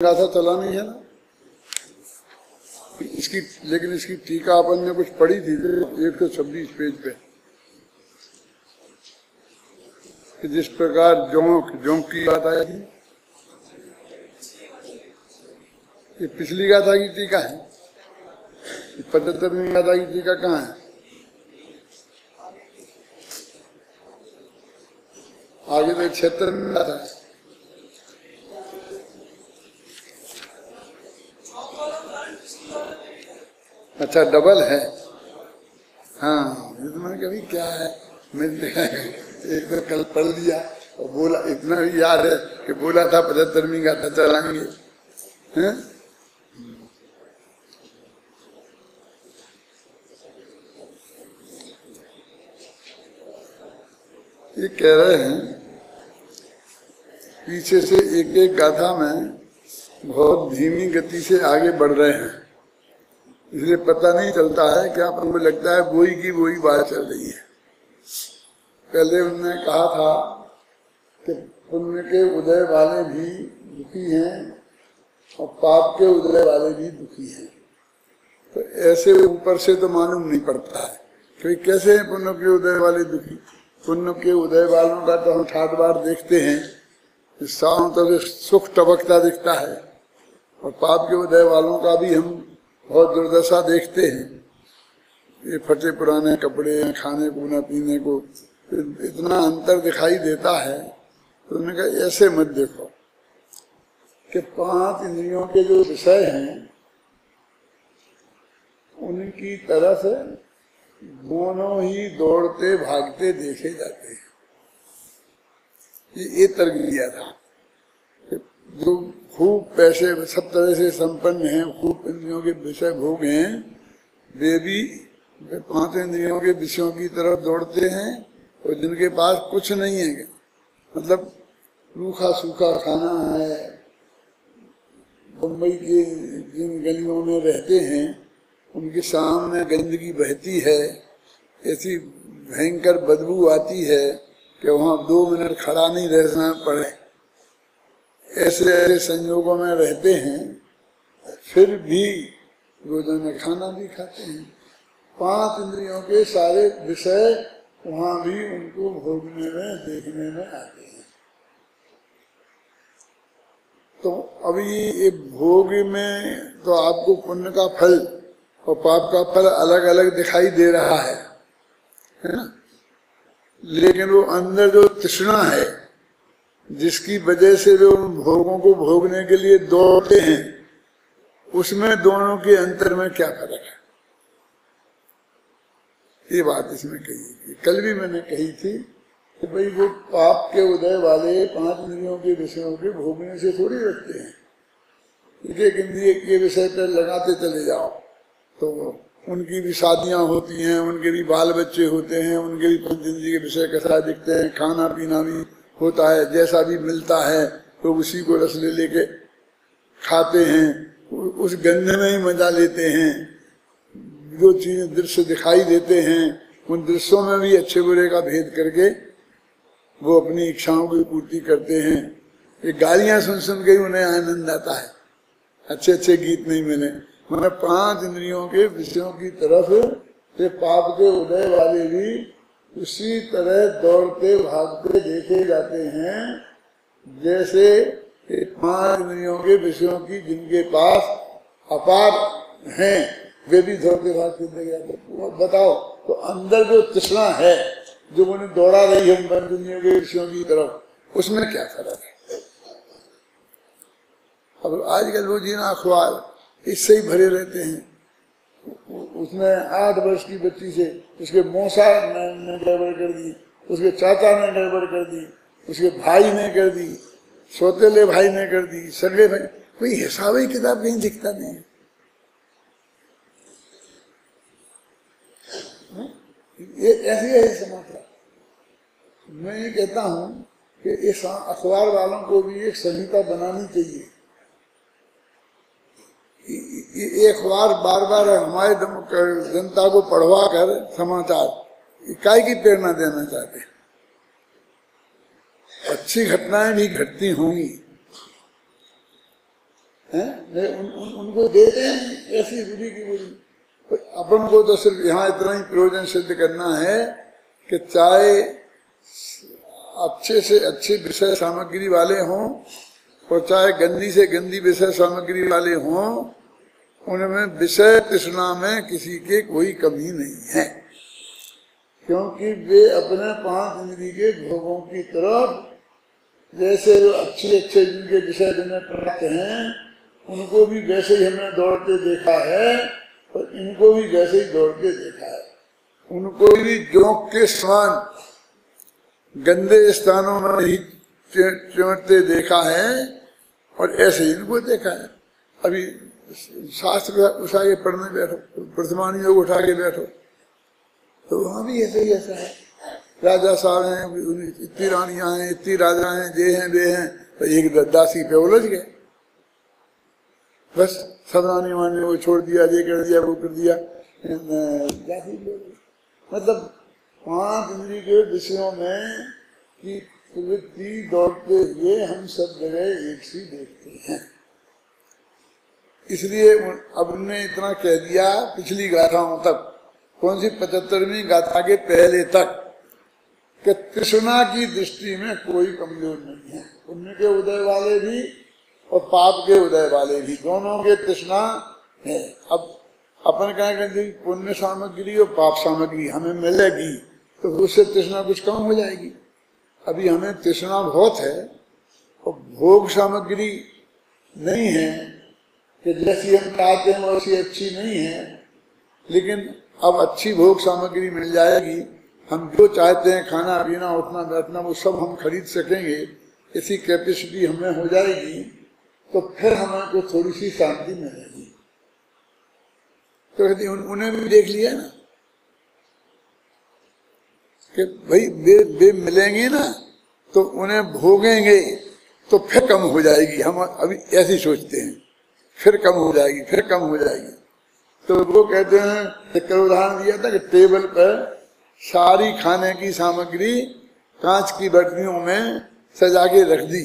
गाथा चला नहीं है ना इसकी, लेकिन इसकी टीका अपन ने कुछ पढ़ी थी 126 पेज पे कि जिस प्रकार जोंक की बात आई थी, ये पिछली गाथा की टीका है। 75वीं गाथा की टीका कहाँ है? आगे तो 76वीं गाथा है। अच्छा, डबल है। हाँ, ये तो मैंने कभी क्या है, मैंने एक तो कल पढ़ लिया और बोला, इतना भी याद है कि बोला था 75वीं गाथा चलाएंगे। हैं? ये कह रहे हैं पीछे से एक एक गाथा में बहुत धीमी गति से आगे बढ़ रहे हैं, इसलिए पता नहीं चलता है कि अपन को लगता है वही की वही बात चल रही है। पहले उन्होंने कहा था कि पुण्य के उदय वाले भी दुखी हैं और पाप के उदय वाले भी दुखी हैं। तो ऐसे ऊपर से तो मालूम नहीं पड़ता है कि कैसे हैं पुण्य के उदय वाले दुखी। पुण्य के उदय वालों का तो हम 60 बार देखते हैं, सालों तक सुख टपकता दिखता है, और पाप के उदय वालों का भी हम बहुत दुर्दशा देखते हैं। ये फटे पुराने कपड़े, खाने को न पीने को, इतना अंतर दिखाई देता है। तो उन्होंने कहा ऐसे मत देखो कि 5 इंद्रियों के जो विषय हैं उनकी तरफ दोनों ही दौड़ते भागते देखे जाते हैं। ये तर्क दिया था कि जो खूब पैसे सब तरह से संपन्न हैं, खूब इंद्रियों के विषय भोग हैं, वे भी 5 इंद्रियों के विषयों की तरफ दौड़ते हैं, और जिनके पास कुछ नहीं है, मतलब रूखा सूखा खाना है, मुंबई के जिन गलियों में रहते हैं उनके सामने गंदगी बहती है, ऐसी भयंकर बदबू आती है कि वहाँ 2 मिनट खड़ा नहीं रहना पड़े, ऐसे ऐसे संयोगों में रहते हैं, फिर भी रोजाना खाना भी खाते हैं। 5 इंद्रियों के सारे विषय वहां भी उनको भोगने में, देखने में आते हैं। तो अभी ये भोग में तो आपको पुण्य का फल और पाप का फल अलग अलग दिखाई दे रहा है ना? लेकिन वो अंदर जो तृष्णा है जिसकी वजह से जो भोगों को भोगने के लिए दौड़ते हैं, उसमें दोनों के अंतर में क्या फर्क है, ये बात इसमें कही। कल भी मैंने कही थी कि भाई वो पाप के उदय वाले 5 इंद्रियों के विषयों के भोगने से थोड़ी रखते हैं। एक इंद्रिय के विषय पर लगाते चले जाओ तो उनकी भी शादियां होती हैं, उनके भी बाल बच्चे होते हैं, उनके भी 5 इंद्रिय के विषय कैसा दिखते हैं, खाना पीना भी होता है, जैसा भी मिलता है तो उसी को रस ले लेके खाते हैं, उस गंध में ही मजा लेते हैं। जो चीजें दृश्य दिखाई देते हैं उन दृश्यों में भी अच्छे बुरे का भेद करके वो अपनी इच्छाओं की पूर्ति करते हैं। ये गालियां सुन सुन के ही उन्हें आनंद आता है, अच्छे अच्छे गीत नहीं मिले। मतलब 5 इंद्रियों के विषयों की तरफ ये पाप के उदय वाले भी उसी तरह दौड़ते भागते देखे जाते हैं जैसे 5 इंद्रियों के विषयों की जिनके पास अपार हैं वे भी दौड़ते भागते देखे जाते हैं। बताओ, तो अंदर जो तृष्णा है जो उन्हें दौड़ा रही है उन 5 इंद्रियों के विषयों की तरफ, उसमें क्या फर्क है? अब आजकल वो जीना अखबार इससे ही भरे रहते हैं। उसने 8 वर्ष की बच्ची से उसके मौसा ने गड़बड़ कर दी, उसके चाचा ने गड़बड़ कर दी, उसके भाई ने कर दी, सौतेले भाई ने कर दी, सगे भाई, कोई हिसाबी किताब कहीं दिखता नहीं है। ये ऐसी है समाचार। मैं ये कहता हूं कि इस अखबार वालों को भी एक संहिता बनानी चाहिए। ये अखबार बार बार हमारे जनता को पढ़वा कर समाचार इकाई की प्रेरणा देना चाहते हैं। अच्छी घटनाएं भी घटती होंगी, उनको देते हैं ऐसी बुरी की बुरी। अपन को तो सिर्फ यहाँ इतना ही प्रयोजन सिद्ध करना है कि चाहे अच्छे से अच्छे विषय सामग्री वाले हों और चाहे गंदी से गंदी विषय सामग्री वाले हों, उनमें विषय तृष्णा में किसी के कोई कमी नहीं है, क्योंकि वे अपने 5 इंद्रिय के भोगों की तरफ जैसे अच्छे अच्छे जिनके विषय जिन्हें प्राप्त हैं उनको भी वैसे ही हमने दौड़ते देखा है और इनको भी वैसे ही दौड़ते देखा है। उनको भी जोंक के समान गंदे स्थानों में ही चिमटते देखा है और ऐसे ही इनको देखा है। अभी शास्त्र उठा के पढ़ने बैठो, वर्तमान योग उठा के बैठो तो वहां भी ऐसे ही ऐसा है। राजा साहब हैं, इतनी रानियां हैं, इतनी राजा हैं, ये हैं वे हैं, तो एक दासी पे उलझ गए, बस सब रानी वानी वो छोड़ दिया, ये कर दिया वो कर दिया। मतलब 5 इंद्रिय के विषयों में की प्रवृत्ति दौड़ते हुए हम सब जगह एक सी देखते हैं। इसलिए अब ने इतना कह दिया पिछली गाथाओं तक, कौन सी 75वीं गाथा के पहले तक, कि तृष्णा की दृष्टि में कोई कमजोर नहीं है। पुण्य के उदय वाले भी और पाप के उदय वाले भी, दोनों के तृष्णा है। अब अपन कहेंगे पुण्य सामग्री और पाप सामग्री हमें मिलेगी तो उससे तृष्णा कुछ कम हो जाएगी। अभी हमें तृष्णा बहुत है और भोग सामग्री नहीं है कि जैसी हम चाहते हैं वैसी अच्छी नहीं है, लेकिन अब अच्छी भोग सामग्री मिल जाएगी। हम जो चाहते हैं खाना पीना उठना बैठना वो सब हम खरीद सकेंगे, ऐसी कैपेसिटी हमें हो जाएगी तो फिर हमें को थोड़ी सी शांति मिलेगी। तो उन्हें भी देख लिया ना कि भाई वे मिलेंगे ना तो उन्हें भोगेंगे तो फिर कम हो जाएगी। हम अभी ऐसे सोचते हैं फिर कम हो जाएगी, फिर कम हो जाएगी। तो वो कहते हैं, एक उदाहरण दिया था कि टेबल पर सारी खाने की सामग्री कांच की बर्तनियों में सजा के रख दी,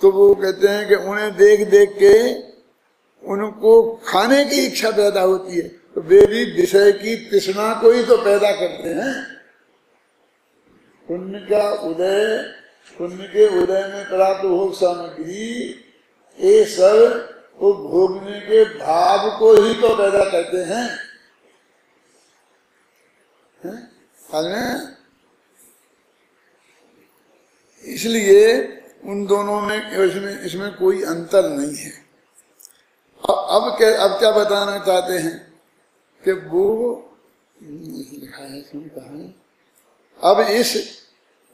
तो वो कहते हैं कि उन्हें देख देख के उनको खाने की इच्छा पैदा होती है, तो वे भी विषय की तृष्णा को ही तो पैदा करते हैं। पुण्य का उदय, पुण्य के उदय में प्राप्त भोग सामग्री ये सब वो भोगने के भाव को ही तो पैदा करते हैं। इसलिए उन दोनों में इसमें कोई अंतर नहीं है। अब क्या बताना चाहते हैं कि वो लिखा है, इसमें कहा है, अब इस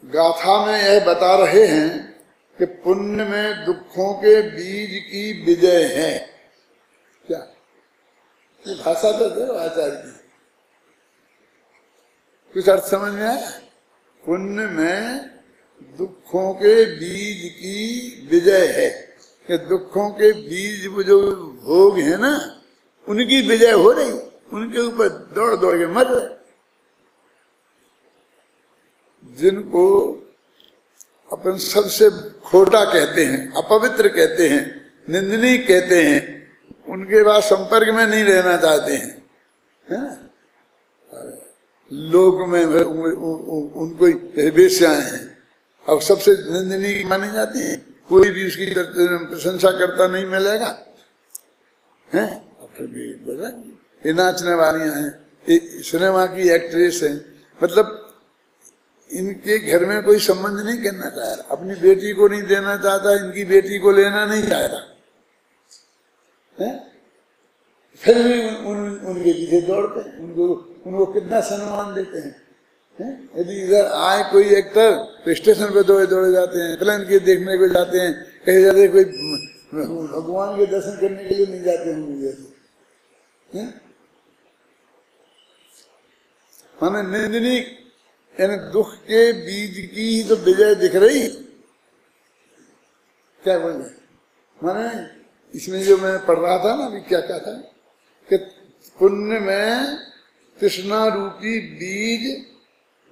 गाथा में यह बता रहे हैं कि पुण्य में दुखों के बीज की विजय है। क्या ये भाषा तो दो आचार्य की, कुछ अर्थ समझ में आया? पुण्य में दुखों के बीज की विजय है कि दुखों के बीज जो भोग है ना उनकी विजय हो रही, उनके ऊपर दौड़ दौड़ के मर रहे। जिनको अपन सबसे खोटा कहते हैं, अपवित्र कहते हैं, निंदनीय कहते हैं, उनके बाद संपर्क में नहीं रहना चाहते हैं। लोक में उनको वेश्याएं हैं और सबसे निंदनीय मानी जाती हैं, कोई भी उसकी प्रशंसा करता नहीं मिलेगा। हैं फिर भी ये नाचने वालियां हैं, ये सिनेमा की एक्ट्रेस हैं, मतलब इनके घर में कोई संबंध नहीं करना चाह रहा, अपनी बेटी को नहीं देना चाहता, इनकी बेटी को लेना नहीं चाहता, फिर भी उनके पीछे दौड़ते हैं, उनको कितना सम्मान देते हैं। यदि इधर आए कोई एक्टर तो स्टेशन पे दौड़े दौड़े जाते हैं, फिल्म के देखने को जाते हैं, कहीं जाते कोई भगवान के दर्शन करने के लिए नहीं जाते होंगे जैसे। माने निंदनीय यानी दुख के बीज की ही तो विजय दिख रही। क्या बोले माने इसमें जो मैं पढ़ रहा था ना अभी, क्या क्या था कि पुण्य में तृष्णा रूपी बीज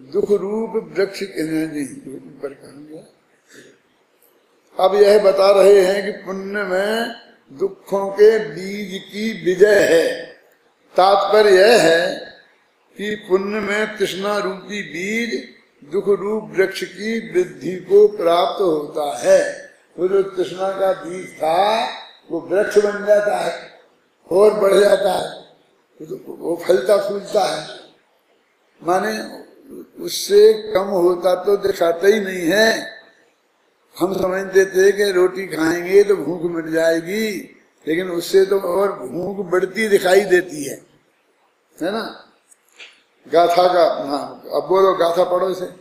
दुख रूप वृक्ष पर कहेंगे। अब यह बता रहे हैं कि पुण्य में दुखों के बीज की विजय है। तात्पर्य यह है कि पुण्य में तृष्णा रूपी बीज दुख रूप वृक्ष की वृद्धि को प्राप्त होता है। वो जो तृष्णा का बीज था वो वृक्ष बन जाता है और बढ़ जाता है, वो फलता फूलता है। माने उससे कम होता तो दिखाता ही नहीं है। हम समझते थे कि रोटी खाएंगे तो भूख मिट जाएगी, लेकिन उससे तो और भूख बढ़ती दिखाई देती है ना। गाथा का, हाँ अब बोलो, गाथा पढ़ो इसे।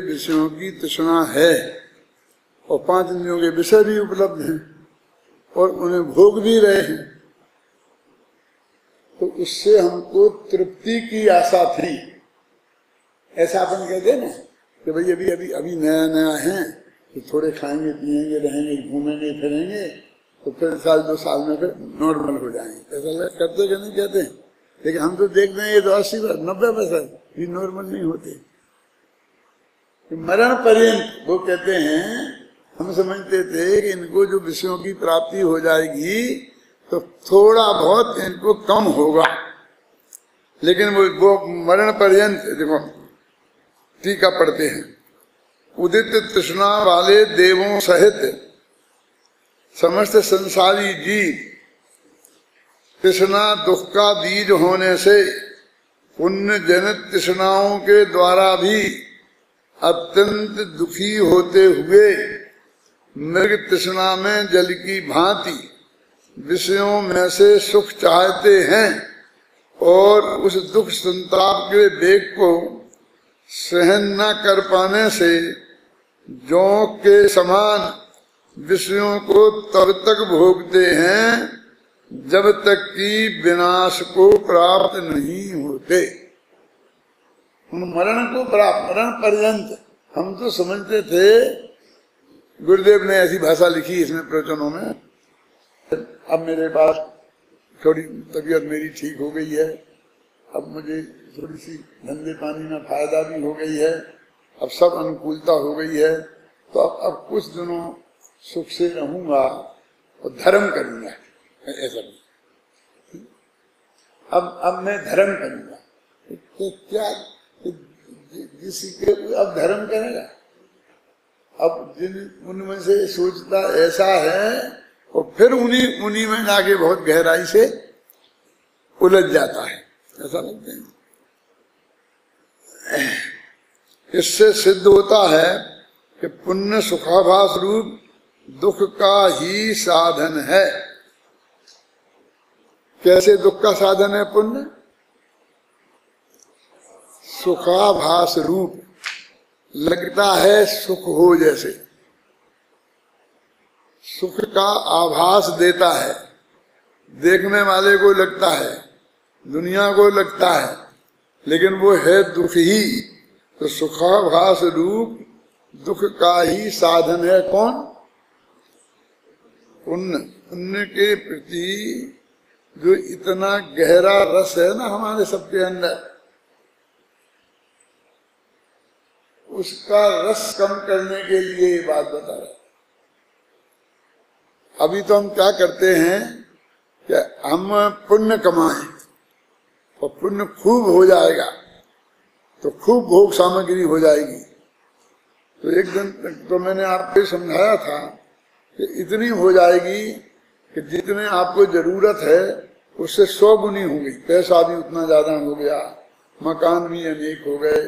विषयों की तृष्णा है और 5 इंद्रियों के विषय भी उपलब्ध हैं और उन्हें भोग भी रहे हैं, तो उससे हमको तृप्ति की आशा थी। ऐसा अपन कहते ना कि भाई अभी अभी अभी नया नया है तो थोड़े खाएंगे पिएंगे रहेंगे घूमेंगे फिरेंगे तो फिर 1-2 साल में फिर नॉर्मल हो जाएंगे। ऐसा करते कि नहीं कहते? लेकिन हम तो देख रहे हैं ये तो 80-90% भी नॉर्मल नहीं होते। मरण पर्यंत वो कहते हैं, हम समझते थे कि इनको जो विषयों की प्राप्ति हो जाएगी तो थोड़ा बहुत इनको कम होगा, लेकिन वो मरण पर्यंत, देखो टीका पढ़ते हैं, उदित तृष्णा वाले देवों सहित समस्त संसारी जीव तृष्णा दुख का बीज होने से पुण्य जनित तृष्णाओं के द्वारा भी अत्यंत दुखी होते हुए मृग तृष्णा में जल की भांति विषयों में से सुख चाहते हैं और उस दुख संताप के वेग को सहन न कर पाने से जोंक के समान विषयों को तब तक भोगते हैं जब तक कि विनाश को प्राप्त नहीं होते। मरण को प्राप्त, मरण पर्यंत। हम तो समझते थे, गुरुदेव ने ऐसी भाषा लिखी इसमें प्रवचनों में, अब मेरे पास थोड़ी तबीयत मेरी ठीक हो गई है, अब मुझे थोड़ी सी धंधे पानी में फायदा भी हो गई है, अब सब अनुकूलता हो गई है, तो अब कुछ दिनों सुख से रहूंगा और धर्म करूंगा। ऐसा नहीं, अब मैं धर्म करूंगा। तो क्या जिसके अब धर्म करेगा? अब जिन उनमें से सोचता ऐसा है और फिर उन्हीं में जाके बहुत गहराई से उलझ जाता है, ऐसा लगता है। इससे सिद्ध होता है कि पुण्य सुखाभास रूप दुख का ही साधन है। कैसे दुख का साधन है पुण्य? सुखाभास रूप, लगता है सुख हो जैसे, सुख का आभास देता है, देखने वाले को लगता है, दुनिया को लगता है, लेकिन वो है दुख ही। तो सुखाभास रूप दुख का ही साधन है कौन? पुण्य। पुण्य के प्रति जो इतना गहरा रस है ना हमारे सबके अंदर, उसका रस कम करने के लिए ये बात बता रहा है। अभी तो हम क्या करते हैं कि हम पुण्य कमाएं और पुण्य खूब हो जाएगा तो खूब भोग सामग्री हो जाएगी। तो एक दिन तो मैंने आपको समझाया था कि इतनी हो जाएगी कि जितने आपको जरूरत है उससे 100 गुनी हो गई। पैसा भी उतना ज्यादा हो गया, मकान भी अनेक हो गए,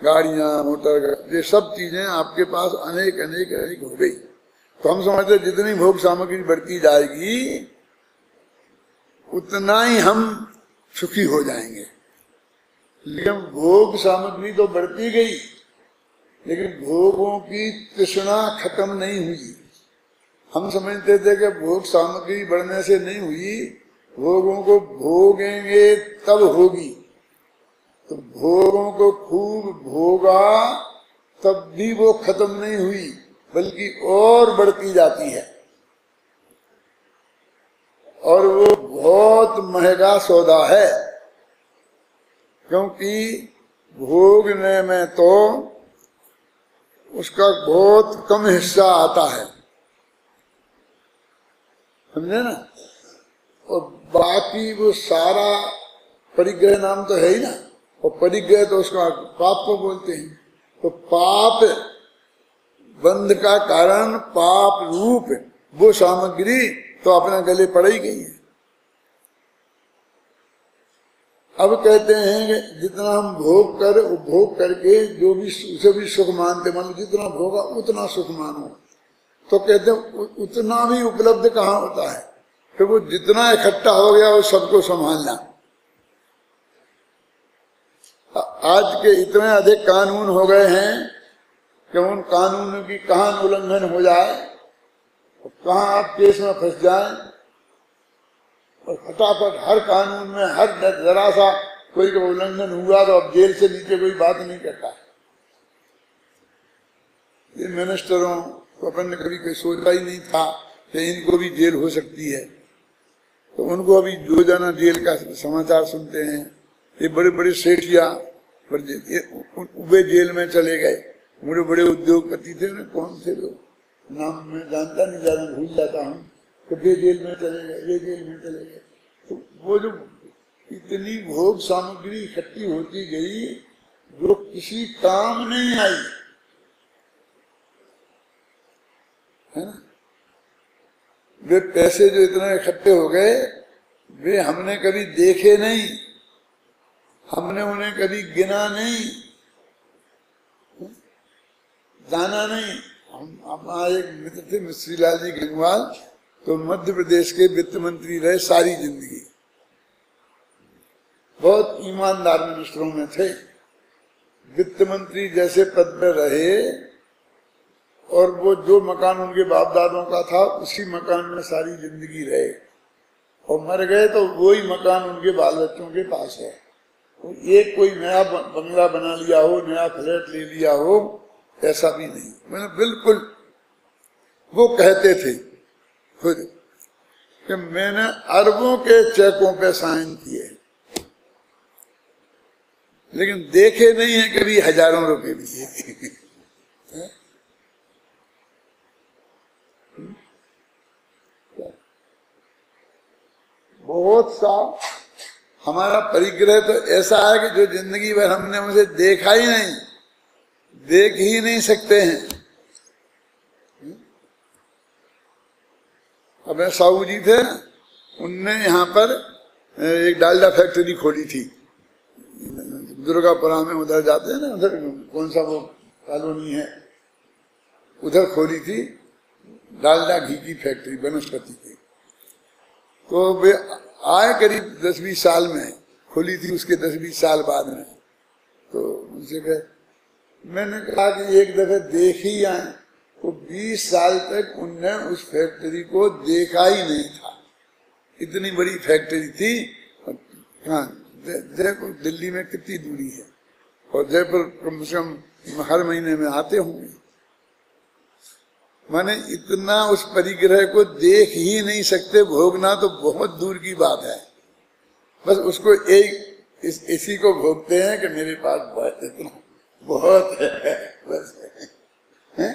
गाड़ियां मोटर, ये सब चीजें आपके पास अनेक अनेक अनेक हो गई। तो हम समझते जितनी भोग सामग्री बढ़ती जाएगी उतना ही हम सुखी हो जाएंगे। लेकिन भोग सामग्री तो बढ़ती गई, लेकिन भोगों की तृष्णा खत्म नहीं हुई। हम समझते थे कि भोग सामग्री बढ़ने से नहीं हुई, भोगों को भोगेंगे तब होगी। तो भोगों को खूब भोगा तब भी वो खत्म नहीं हुई, बल्कि और बढ़ती जाती है। और वो बहुत महंगा सौदा है, क्योंकि भोगने में तो उसका बहुत कम हिस्सा आता है, समझे ना। और बाकी वो सारा परिग्रह नाम तो है ही ना, और परिग्रह तो उसका पाप को बोलते हैं। तो पाप बंध का कारण पाप रूप वो सामग्री तो अपने गले पड़ ही गई है। अब कहते हैं कि जितना हम भोग कर उपभोग करके जो भी उसे भी सुख मानते, मान लो जितना भोगा उतना सुख मानो, तो कहते हैं उतना भी उपलब्ध कहाँ होता है। फिर वो जितना इकट्ठा हो गया वो सबको संभालना। आज के इतने अधिक कानून हो गए हैं कि उन कानूनों की कहाँ उल्लंघन हो जाए, कहाँ आप केस में फंस जाएं, और फटाफट हर कानून में हर जरा सा कोई का उल्लंघन हुआ तो अब जेल से नीचे कोई बात नहीं करता। ये मिनिस्टरों को अपन ने कभी कोई सोचा ही नहीं था कि इनको भी जेल हो सकती है, तो उनको अभी रोजाना जेल का समाचार सुनते हैं। ये बड़े बड़े सेठिया वे जेल में चले गए, बड़े बड़े उद्योगपति थे ना, कौन थे लोग, नाम मैं जानता नहीं, ज्यादा भूल जाता हूँ, तो वे जेल में चले गए, वे जेल में चले गए। तो वो जो इतनी भोग सामग्री इकट्ठी होती गई जो किसी काम नहीं आई, है ना। वे पैसे जो इतने इकट्ठे हो गए वे हमने कभी देखे नहीं, हमने उन्हें कभी गिना नहीं, जाना नहीं। हमारे एक मित्र थे मिश्री लाल जी गंगवाल, तो मध्य प्रदेश के वित्त मंत्री रहे सारी जिंदगी, बहुत ईमानदार मिनिस्टरों में थे। वित्त मंत्री जैसे पद पर रहे और वो जो मकान उनके बाप दादों का था उसी मकान में सारी जिंदगी रहे, और मर गए तो वही मकान उनके बाल बच्चों के पास है। तो एक कोई नया बंगला बना लिया हो, नया फ्लैट ले लिया हो, ऐसा भी नहीं। मैंने बिल्कुल, वो कहते थे खुद कि मैंने अरबों के चेकों पे साइन किए, लेकिन देखे नहीं है कभी हजारों रुपए भी। बहुत सा हमारा परिग्रह तो ऐसा है कि जो जिंदगी भर हमने उसे देखा ही नहीं, देख ही नहीं सकते हैं। अब साहू जी थे, उनने यहाँ पर एक डालडा फैक्ट्री खोली थी, दुर्गापुरा में, उधर जाते हैं ना, उधर कौन सा वो कॉलोनी है, उधर खोली थी डालडा घी की फैक्ट्री वनस्पति की। तो वे आए करीब 10-20 साल में, खोली थी उसके 10-20 साल बाद में। तो उनसे कहे, मैंने कहा कि एक दफे देख ही आए, तो 20 साल तक उनने उस फैक्ट्री को देखा ही नहीं था। इतनी बड़ी फैक्ट्री थी। हाँ, जयपुर दिल्ली में कितनी दूरी है, और जयपुर कम से कम हर महीने में आते होंगे। माने इतना उस परिग्रह को देख ही नहीं सकते, भोगना तो बहुत दूर की बात है। बस उसको एक इसी को भोगते हैं कि मेरे पास बहुत, इतना बहुत है, बस है?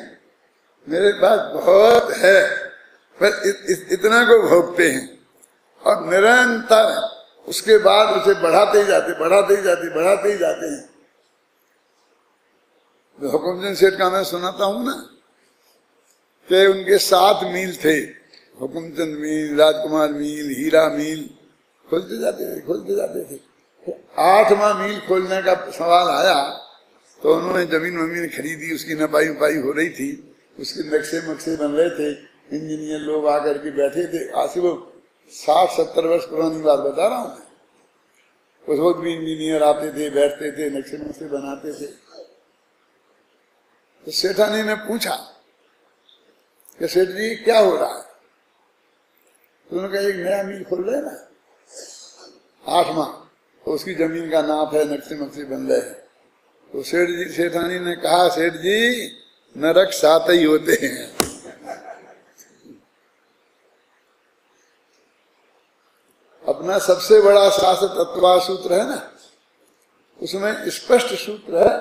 मेरे पास बहुत है, बस इतना को भोगते हैं, और निरंतर उसके बाद उसे बढ़ाते ही जाते, बढ़ाते ही जाते, बढ़ाते ही जाते हैं। हुकुमचंद सेठ का मैं सुनाता हूँ ना, कि उनके 7 मील थे, हुकुमचंद मील, राजकुमार मील, हीरा मील, खोलते जाते थे, खोलते जाते थे। तो 8वां मील खोलने का सवाल आया, तो उन्होंने जमीन वमीन खरीदी, उसकी नपाई उपाई हो रही थी, उसके नक्शे मक्शे बन रहे थे, इंजीनियर लोग आकर के बैठे थे। आज से वो 60-70 वर्ष पुरानी बात बता रहा हूँ मैं। उस वक्त भी इंजीनियर आते थे, बैठते थे, नक्शे नुक्शे बनाते थे। तो सेठानी ने पूछा कि सेठ जी क्या हो रहा है? तो उन्होंने कहा एक नया मिल खोल रहे ना 8वां, तो उसकी जमीन का नाप है, नक्शे नक्शे बन रहे हैं। तो सेठानी ने कहा सेठ जी नरक 7 ही होते हैं। अपना सबसे बड़ा शास्त्र तत्वा सूत्र है ना, उसमें स्पष्ट सूत्र है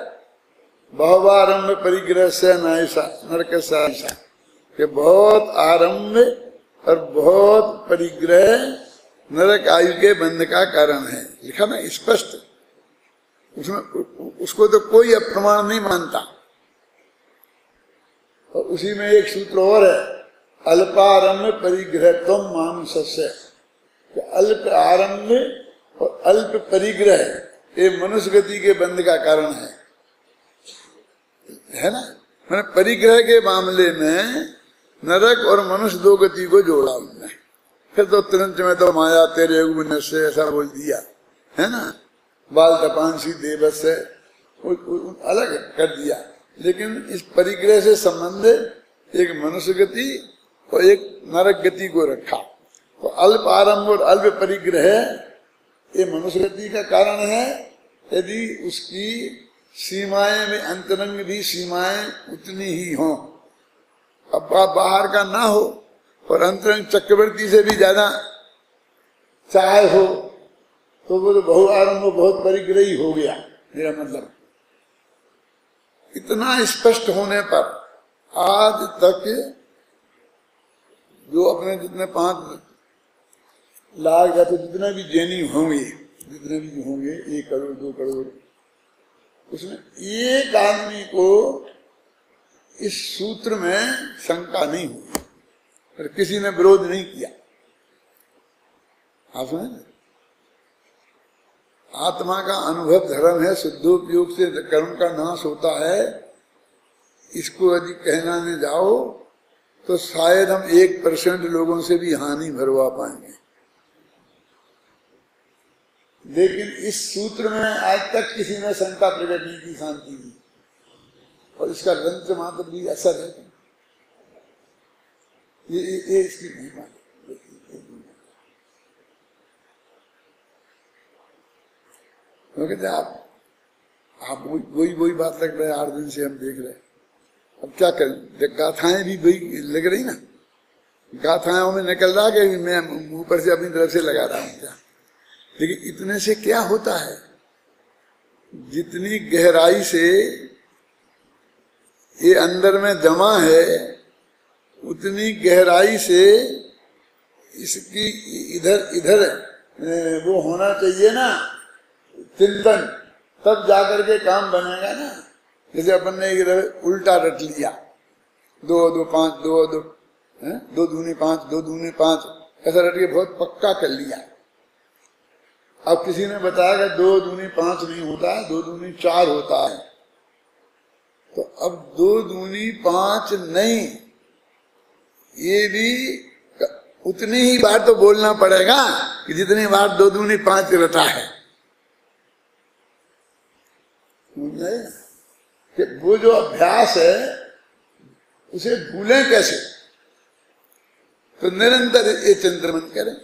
बहुवारंभ परिग्रह से नायसा नरक सायसा, कि बहुत आरंभ और बहुत परिग्रह नरक आयु के बंध का कारण है। लिखा ना स्पष्ट, उसमें उसको तो कोई अप्रमाण नहीं मानता। और उसी में एक सूत्र और है अल्पारंभ परिग्रह तुम मानुष्य, अल्प आरंभ और अल्प परिग्रह ये मनुष्य गति के बंध का कारण है ना। मैंने परिग्रह के मामले में नरक और मनुष्य 2 गति को जोड़ा उन्होंने। फिर तो तुरंत में तो माया तेरे युग से ऐसा बोल दिया है ना, बाल तपांसी देवस से अलग कर दिया। लेकिन इस परिग्रह से संबंध एक मनुष्य गति और एक नरक गति को रखा। तो अल्प आरंभ और अल्प परिग्रह ये मनुष्य गति का कारण है। यदि उसकी सीमाएं में अंतरंग भी सीमाएं उतनी ही हो, अब बाहर का ना हो और अंतरंग चक्रवर्ती से भी ज्यादा चाहे हो, तो वो तो बहु आरंभ बहुत परिग्रही हो गया। मेरा मतलब इतना स्पष्ट होने पर आज तक जो अपने जितने 5 लाख या तो जितने भी जैनी होंगे, जितने भी होंगे 1 करोड़ 2 करोड़, उसमें एक आदमी को इस सूत्र में शंका नहीं हुई और किसी ने विरोध नहीं किया। आप सुने ना, आत्मा का अनुभव धर्म है, शुद्धोपयोग से कर्म का नाश होता है। इसको यदि कहना नहीं जाओ तो शायद हम 1% लोगों से भी हानि भरवा पाएंगे। लेकिन इस सूत्र में आज तक किसी ने शंका प्रकट नहीं की, शांति की, और इसका रंत्र मात्र भी असर है। ये इसकी महिमा है। कहते आप वही बात लग रहा है, 8 दिन से हम देख रहे हैं। अब क्या करें, गाथाएं भी वही लग रही ना, गाथाओं में निकल रहा कि मैं ऊपर से अपनी तरफ से लगा रहा हूं क्या। लेकिन इतने से क्या होता है, जितनी गहराई से ये अंदर में जमा है उतनी गहराई से इसकी इधर वो होना चाहिए ना चिंतन, तब जाकर के काम बनेगा ना। जैसे अपन ने इधर उल्टा रट लिया, 2 2 5 2 2 2 दूनी 5 2 दूनी 5 ऐसा रट के बहुत पक्का कर लिया। अब किसी ने बताया कि 2 दूनी 5 नहीं होता है, 2 दूनी 4 होता है। तो अब 2 दूनी 5 नहीं, ये भी उतनी ही बार तो बोलना पड़ेगा कि जितनी बार 2 दूनी 5 रटा है। कि वो जो अभ्यास है उसे भूलें कैसे, तो निरंतर ये चिंतन करें।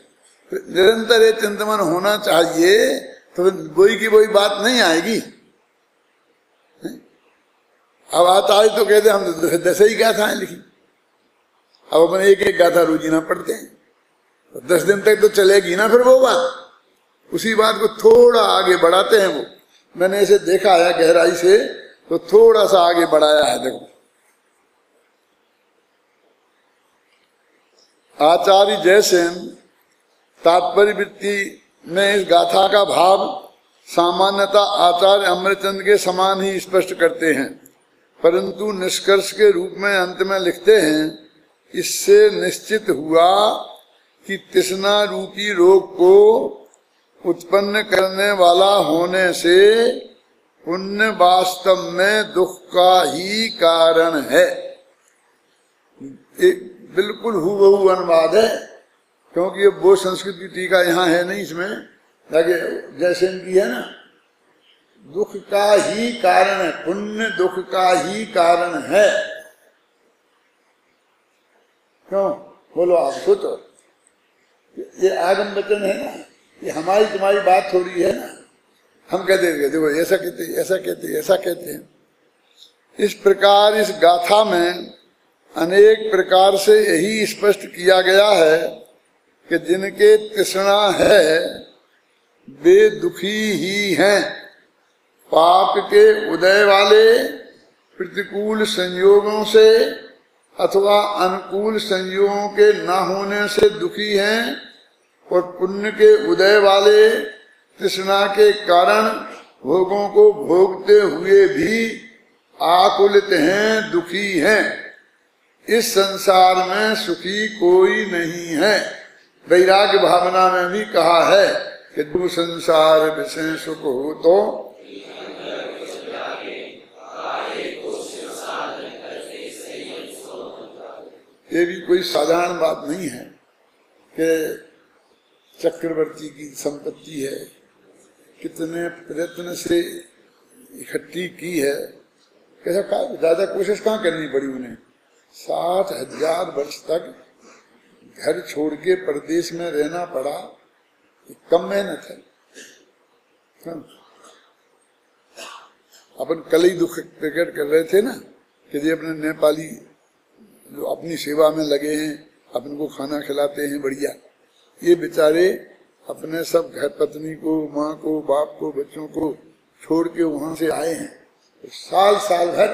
निरंतर ये चिंतन होना चाहिए, तो वही की वही बात नहीं आएगी। अब आता है तो कहते हम 10 ही गाथाएं लिखी, अब अपन एक गाथा रोजीना पढ़ते हैं, तो 10 दिन तक तो चलेगी ना फिर वो बात। उसी बात को थोड़ा आगे बढ़ाते हैं। वो मैंने इसे देखा है गहराई से, तो थोड़ा सा आगे बढ़ाया है। देखो आचार्य जयसेन तात्पर्य वृत्ति में इस गाथा का भाव सामान्यतः आचार्य अमृतचंद के समान ही स्पष्ट करते हैं, परंतु निष्कर्ष के रूप में अंत में लिखते हैं, इससे निश्चित हुआ कि तृष्णा रूपी रोग को उत्पन्न करने वाला होने से पुण्य वास्तव में दुख का ही कारण है। एक बिल्कुल हूबहू अनुवाद है, क्योंकि अब वो संस्कृत की टीका यहाँ है नहीं इसमें, जाके जैसे इनकी है ना, दुख का ही कारण है, पुण्य दुख का ही कारण है। क्यों बोलो आप सोचो, ये आगम वचन है ना, ये हमारी तुम्हारी बात थोड़ी है ना। हम कहते हैं देखो ऐसा कहते ऐसा कहते ऐसा कहते हैं। इस प्रकार इस गाथा में अनेक प्रकार से यही स्पष्ट किया गया है कि जिनके तृष्णा है वे दुखी ही हैं। पाप के उदय वाले प्रतिकूल संयोगों से अथवा अनुकूल संयोगों के न होने से दुखी हैं, और पुण्य के उदय वाले तृष्णा के कारण भोगों को भोगते हुए भी आकुलित हैं, दुखी हैं। इस संसार में सुखी कोई नहीं है। वैराग्य भावना में भी कहा है कि तू संसार विषय सुख हो तो ये भी कोई साधारण बात नहीं है कि चक्रवर्ती की संपत्ति है, कितने प्रयत्न से इकट्ठी की है, कैसा ज्यादा कोशिश कहाँ करनी पड़ी उन्हें। 60,000 वर्ष तक घर छोड़ के परदेश में रहना पड़ा, कम मेहनत है। अपन कल ही दुख प्रकट कर रहे थे ना कि ये अपने नेपाली जो अपनी सेवा में लगे हैं, अपन को खाना खिलाते हैं बढ़िया, ये बेचारे अपने सब घर पत्नी को, माँ को, बाप को, बच्चों को छोड़ के वहां से आए हैं, तो साल भर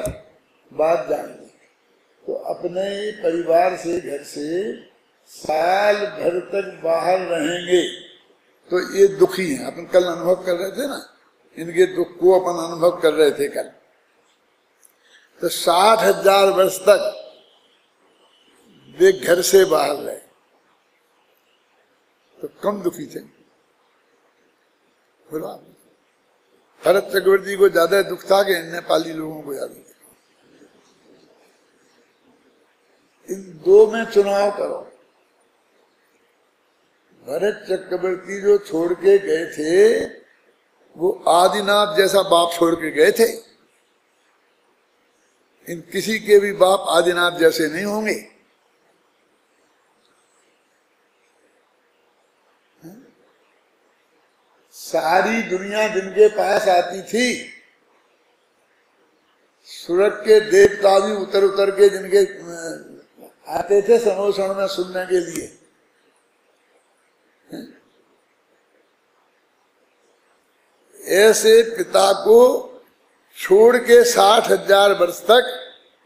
बाद जाएंगे, तो अपने परिवार से, घर से साल भर तक बाहर रहेंगे, तो ये दुखी हैं। अपन कल अनुभव कर रहे थे ना, इनके दुख को अपन अनुभव कर रहे थे कल। तो 60,000 वर्ष तक वे घर से बाहर रहे, तो कम दुखी थे। बोला भरत चक्रवर्ती को ज्यादा दुख था कि नेपाली लोगों को ज्यादा। इन दो में चुनाव करो। भरत चक्रवर्ती जो छोड़ के गए थे वो आदिनाथ जैसा बाप छोड़ के गए थे। इन किसी के भी बाप आदिनाथ जैसे नहीं होंगे। सारी दुनिया जिनके पास आती थी, स्वर्ग के देवता भी उतर उतर के जिनके आते थे समोषण में सुनने के लिए, ऐसे पिता को छोड़ के 60,000 वर्ष तक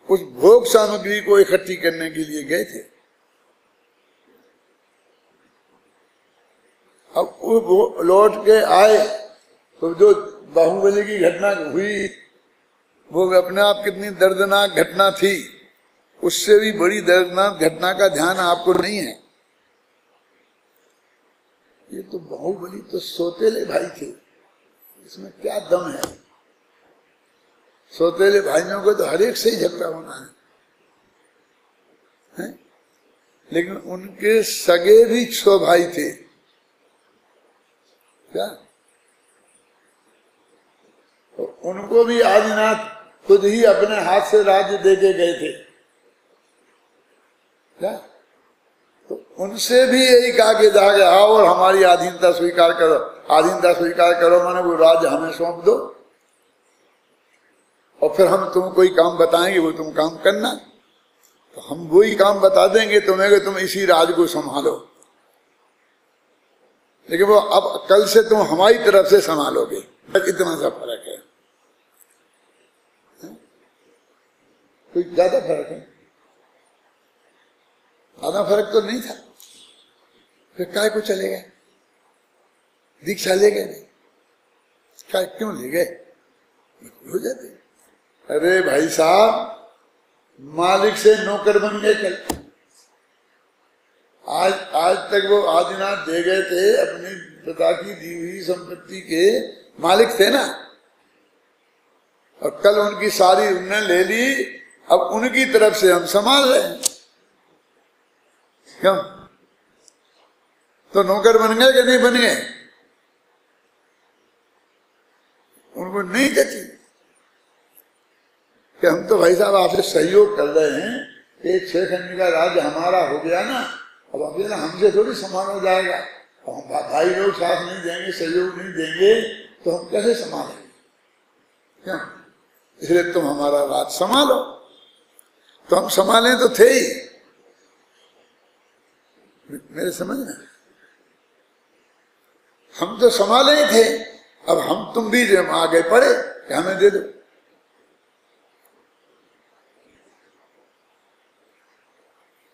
उस भोग सामग्री को इकट्ठी करने के लिए गए थे। अब वो लौट के आए तो जो बाहुबली की घटना हुई वो अपने आप कितनी दर्दनाक घटना थी, उससे भी बड़ी दर्दनाक घटना का ध्यान आपको नहीं है। ये तो बाहुबली तो सौतेले भाई थे, इसमें क्या दम है। सौतेले भाइयों को तो हर एक से ही झगड़ा होना है? लेकिन उनके सगे भी 6 भाई थे क्या? तो उनको भी आदिनाथ खुद ही अपने हाथ से राज्य दे के गए थे क्या? तो उनसे भी यही कहा कि जाके आओ और हमारी अधीनता स्वीकार करो। अधीनता स्वीकार करो माने वो राज्य हमें सौंप दो और फिर हम तुम कोई काम बताएंगे वो तुम काम करना। तो हम वही काम बता देंगे तुम्हें कि तुम इसी राज्य को संभालो, लेकिन वो अब कल से तुम हमारी तरफ से संभालोगे। इतना सा फर्क है, कोई ज्यादा फर्क है? ज्यादा फर्क तो नहीं था। फिर काय को चले गए, दीक्षा ले गए नहीं, काय क्यों ले गए? हो जाते। अरे भाई साहब, मालिक से नौकर बन गए कल। आज तक वो आदिनाथ दे गए थे, अपनी पिता की दी हुई संपत्ति के मालिक थे ना, और कल उनकी सारी उन्होंने ले ली। अब उनकी तरफ से हम संभाल रहे हैं। क्यों? तो नौकर बन गए कि नहीं बन गए? उनको नहीं जची कि हम तो भाई साहब आपसे सहयोग कर रहे हैं, एक 6 खंड का राज्य हमारा हो गया ना, अब अकेला हमसे थोड़ी संभाला जाएगा। हम भाई लोग साथ नहीं देंगे, सहयोग नहीं देंगे तो हम कैसे संभालेंगे? क्यों? इसलिए तुम हमारा राज संभालो। तो हम संभाले तो थे ही, मेरे समझ में, हम तो संभाले ही थे। अब हम तुम भी जब आगे पड़े कि हमें दे दो।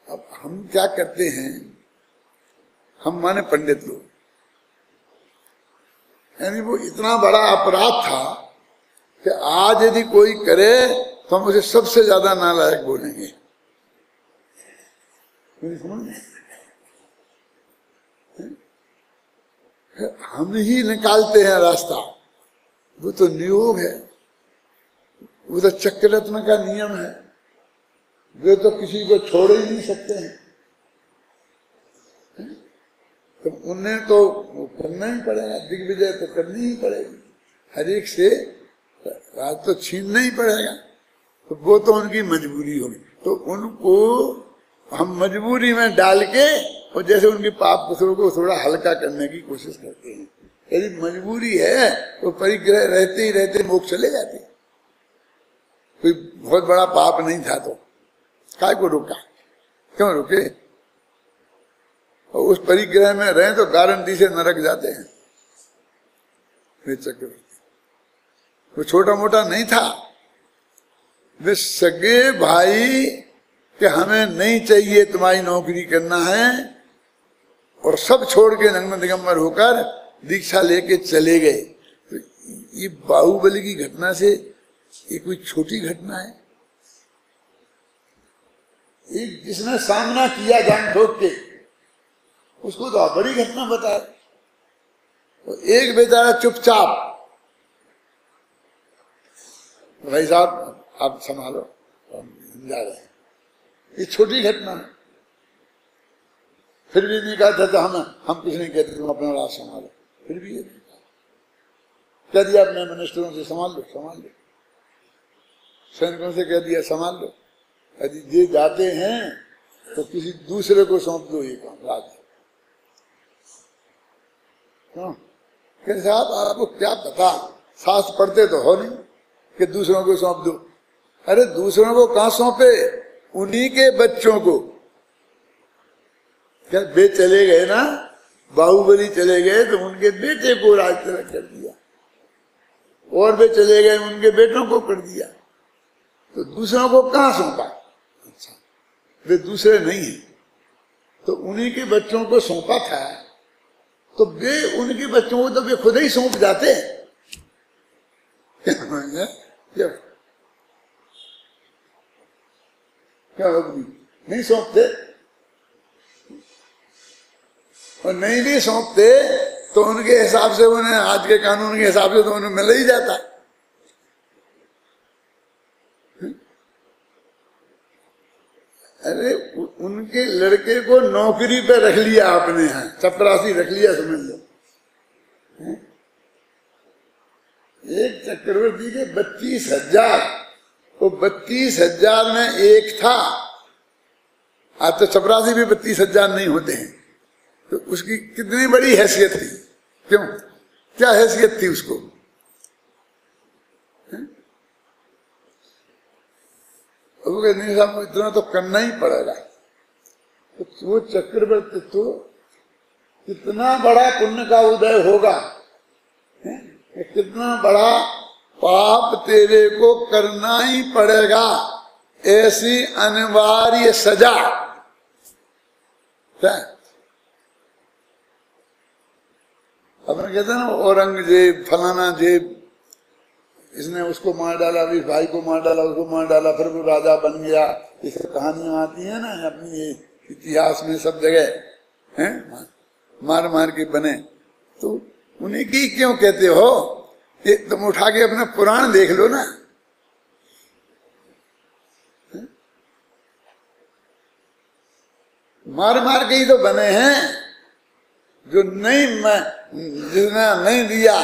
अब हम क्या करते हैं, हम माने पंडित लोग, यानी वो इतना बड़ा अपराध था कि आज यदि कोई करे तो हम उसे सबसे ज्यादा नालायक बोलेंगे। हम ही निकालते हैं रास्ता, वो तो नियोग है, वो तो चक्ररत्न का नियम है, वे तो किसी को छोड़ ही नहीं सकते हैं। तो उन्हें तो करना ही पड़ेगा, दिग्विजय तो करनी ही पड़ेगी, हर एक से राज तो छीनना ही पड़ेगा। तो वो तो उनकी मजबूरी होगी, तो उनको हम मजबूरी में डाल के और जैसे उनके पाप कसरों को थोड़ा हल्का करने की कोशिश करते हैं। यदि मजबूरी है तो परिग्रह रहते ही रहते मोक्ष चले जाते। कोई बहुत बड़ा पाप नहीं था तो काय को रोका, क्यों रुके? और उस परिग्रह में रहे तो गारंटी से नरक जाते हैं। वे चक्रवर्ती वो छोटा मोटा नहीं था, वे सगे भाई कि हमें नहीं चाहिए, तुम्हारी नौकरी करना है, और सब छोड़ के नग्न दिगंबर होकर दीक्षा लेके चले गए। तो ये बाहुबली की घटना से ये कोई छोटी घटना है? एक जिसने सामना किया जान ठोक के, उसको तो बड़ी घटना बताए। तो एक बेचारा चुपचाप, भाई साहब आप संभालो, हम जा रहे हैं, ये छोटी घटना है। फिर भी नहीं कहा था हम कुछ नहीं कहते, तुम अपना राज संभालो। फिर भी ये कह दिया अपने मिनिस्टरों से संभाल लो, संभाल लो, सैनिकों से कह दिया संभाल लो। यदि ये जाते हैं तो किसी दूसरे को सौंप दो ये काम, राज। क्यों? कि साहब आपको क्या पता, शास्त्र पढ़ते तो हो नहीं कि दूसरों को सौंप दो। अरे दूसरों को कहां सौंपे, उन्हीं के बच्चों को। क्या वे चले गए ना, बाहुबली चले गए तो उनके बेटे को राज तिलक कर दिया, और वे चले गए उनके बेटों को कर दिया। तो दूसरों को कहां सौंपा? अच्छा, वे दूसरे नहीं है तो उन्हीं के बच्चों को सौंपा था। तो वे उनके बच्चों को तो वे खुद ही सौंप जाते हैं। क्या नहीं सौंपते, और नहीं भी सौंपते तो उनके हिसाब से उन्हें, आज के कानून के हिसाब से तो उन्हें मिल ही जाता है। अरे उनके लड़के को नौकरी पे रख लिया आपने यहाँ, चपरासी रख लिया समझ लो। एक चक्रवर्ती के 32,000, वो 32,000 में एक था। आज तो चपरासी भी 32,000 नहीं होते हैं। तो उसकी कितनी बड़ी हैसियत थी, क्यों, क्या हैसियत थी उसको? नहीं साहब इतना तो करना ही पड़ेगा। तो वो चक्रवर्ती तो कितना बड़ा पुण्य का उदय होगा, कितना बड़ा पाप तेरे को करना ही पड़ेगा, ऐसी अनिवार्य सजा। क्या अपने कहते हैं ना, औरंगजेब फलाना जेब, इसने उसको मार डाला, इस भाई को मार डाला, उसको मार डाला, फिर वो राजा बन गया। इस कहानियां आती है ना अपनी ये इतिहास में सब जगह हैं, मार मार के बने। तो उन्हें की क्यों कहते हो? ये तुम उठा के अपना पुराण देख लो ना। मार मार के ही तो बने हैं। जो नहीं, जिसने नहीं दिया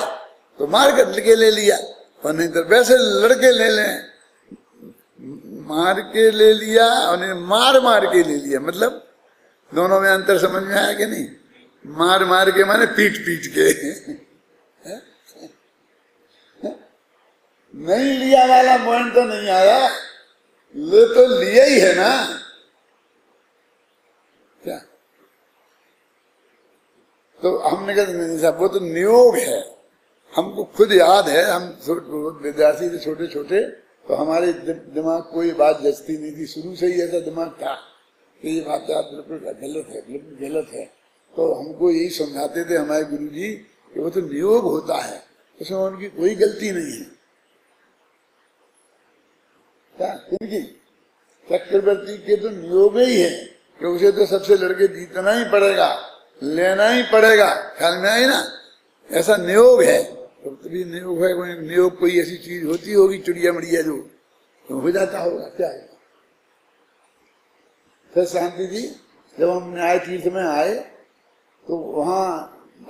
तो मार कर के ले लिया, और नहीं तो वैसे लड़के ले लें, मार के ले लिया और मार मार के ले लिया, मतलब दोनों में अंतर समझ में आया कि नहीं? मार मार के माने पीट पीट के नहीं लिया वाला पॉइंट तो नहीं आया, ले तो लिया ही है ना क्या? तो हमने कहा नहीं साहब वो तो नियोग है, हमको खुद याद है, हम विद्यार्थी थे छोटे छोटे, तो हमारे दिमाग को ये बात जचती नहीं थी, शुरू से ही ऐसा दिमाग था कि ये बात बिल्कुल गलत है, बिल्कुल गलत है। तो हमको यही समझाते थे हमारे गुरुजी कि वो तो नियोग होता है, उसमें उनकी कोई गलती नहीं है। क्या क्योंकि चक्रवर्ती के तो नियोग ही है कि उसे तो सबसे लड़के जीतना ही पड़ेगा, लेना ही पड़ेगा, ख्याल में आई ना? ऐसा नियोग है, तो तभी नियोग है, कोई नियोग कोई ऐसी चीज होती होगी चिड़िया मड़िया जो तो हो जाता होगा, क्या है? फिर शांति जी जब हम न्याय तीर्थ में आए तो वहाँ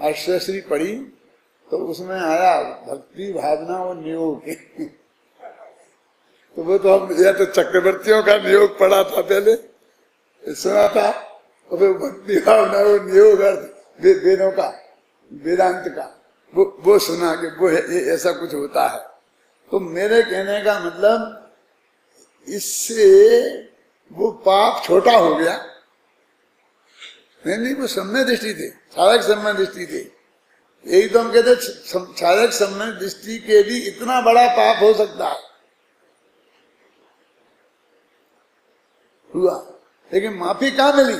अष्टश्री पढ़ी, तो उसमें आया भक्ति भावना और नियोग तो वो तो हम या तो चक्रवर्तियों का नियोग पढ़ा था पहले, सुना था, और फिर भक्ति भावना और नियोग वेदों का, वेदांत का वो सुना कि वो ऐसा कुछ होता है। तो मेरे कहने का मतलब इससे वो पाप छोटा हो गया। नहीं वो सम्यक दृष्टि थे, छायक सम्यक दृष्टि थे, यही तो हम कहते छायक सम्यक दृष्टि के भी इतना बड़ा पाप हो सकता है, हुआ, लेकिन माफी कहाँ मिली?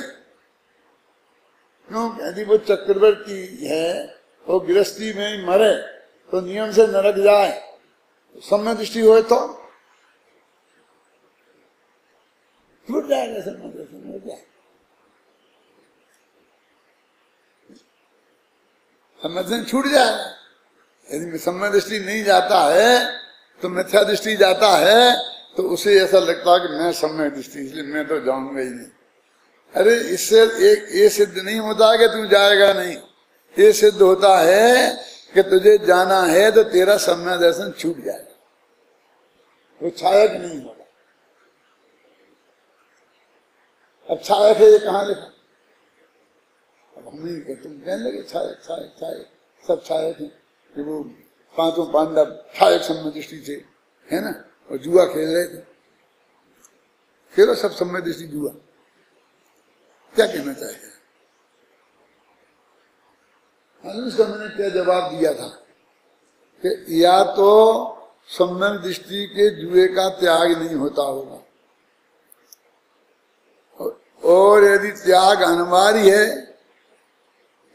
क्यों? यदि वो चक्रवर्ती है वो गृहस्थी में ही मरे तो नियम से नरक जाए, सम्यक दृष्टि हो तो छूट जाएगा, सम्यक दर्शन हो जाए, सम्यक दर्शन छूट जाएगा। यदि सम्यक दृष्टि नहीं जाता है तो मिथ्या दृष्टि जाता है, तो उसे ऐसा लगता है कि मैं सम्यक दृष्टि, इसलिए मैं तो जाऊंगा ही नहीं। अरे इससे एक ये सिद्ध नहीं होता कि तू जाएगा नहीं, ये सिद्ध होता है कि तुझे जाना है तो तेरा सम्यक दर्शन छूट जाएगा, वो छायक नहीं होगा। अब छायक है ये कहाँ लिखा? अब हम नहीं कहते, तुम कहने लगे छायक छायक छायक, सब छायक है कि वो पांचों पांडव छायक सम्यक दृष्टि थे, है ना, और जुआ खेल रहे थे, खेलो सब सम्यक दृष्टि जुआ। क्या कहना चाहेगा? उसका मैंने क्या जवाब दिया था कि या तो सम्यक दृष्टि के जुए का त्याग नहीं होता होगा, और यदि त्याग अनिवार्य है